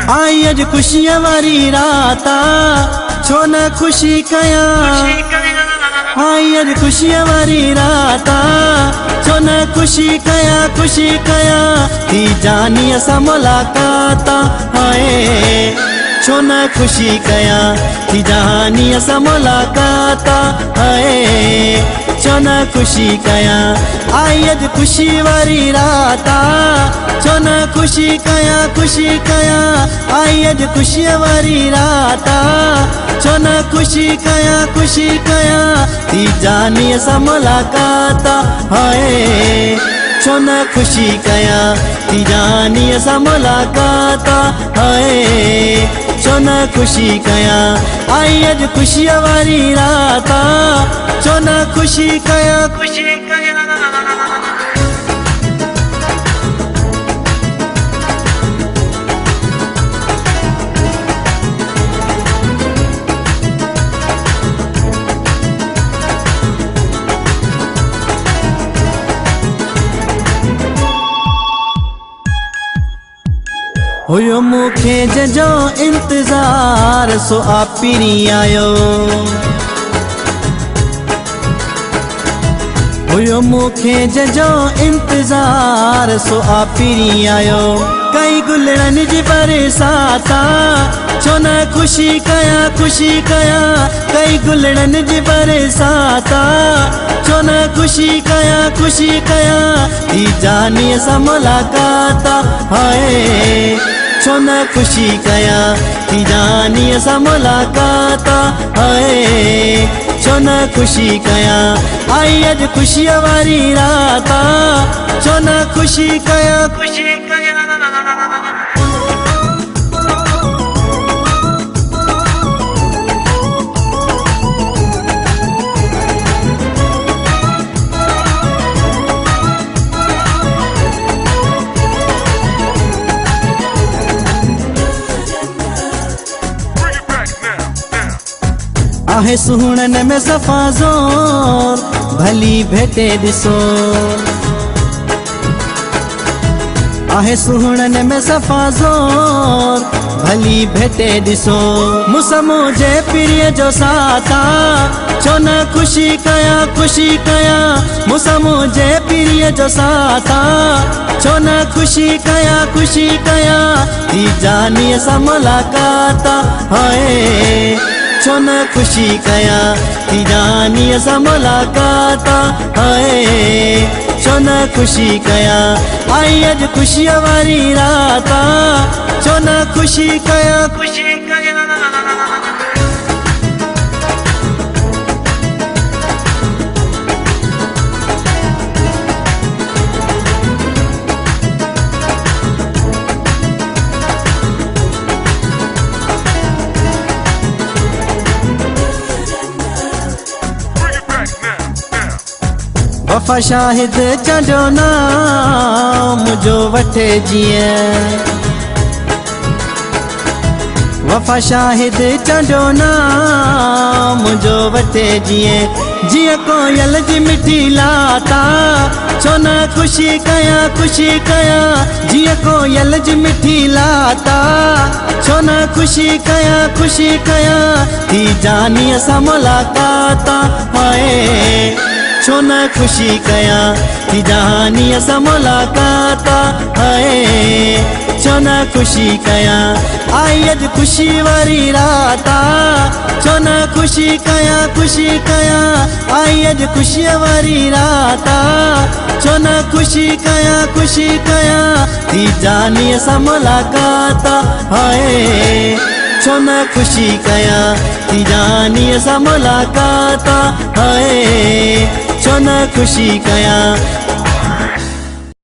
आई अज खुशियां वारी रात छो न खुशी कया। आई अज खुशियां वारी रात छो न खुशी कया थी जानी असा मुलाकात हाय। छो न खुशी कया थी जानी असा मुलाकात हाय। छो न खुशी कया आई अज खुशी वारी रात छो न खुशी कया आई अज खुशी वारी रात छो न खुशी कया थी जानी असा मुलाकात हाय। छो न खुशी कया थी जानी असा मुलाकात हाय। छो न खुशी कया आई अज खुशी वारी रात छो न खुशी कया हुयो मूंखे जंहिंजो इंतज़ार सो आपिरी आयो। हुयो मूंखे जंहिंजो इंतज़ार सो आपिरी आयो। कई गुलड़नि जी बरसात छो न खुशी कया कई गुलड़नि जी बरसात छो न खुशी कया थी जानी असा मुलाकात हाय। छो न खुशी कया थी जानी असा मुलाकात हाय। छो न खुशी कया आई अज खुशी वारी रात छो न खुशी कया आहे सुहणन में सफ़ा ज़ोर भली भेटे ॾिसो। आहे सुहणन में सफ़ा ज़ोर भली भेटे ॾिसो। मूंसां मुंहिंजे पीरीअ जो साथ छो न खुशी कया मूंसां मुंहिंजे पीरीअ जो साथ छो न खुशी कया थी जानी असा मुलाकात हाय। छो न खुशी कया थी जानी असा मुलाकात हाय। छो न खुशी कया आई अज खुशी वारी रात छो न खुशी कया वफ़ा शाहिद चढ़ो नाम जो वठे जीअं। वफ़ा शाहिद चढ़ो नाम जो वठे जीअं कोयल जी मिठी लाता छो न खुशी कया जीअं कोयल जी मिठी लाता छो न खुशी कया थी जानी असा मुलाकात हाय। छो न खुशी कया थी जानी असा मुलाकात हाय। छो न खुशी कया आई अज खुशी वारी रात छो न खुशी कया आई अज खुशी वारी रात छो न खुशी कया थी जानी असा मुलाकात हाय। छो न खुशी कया थी जानी असा मुलाकात हाय। छो न खुशी कया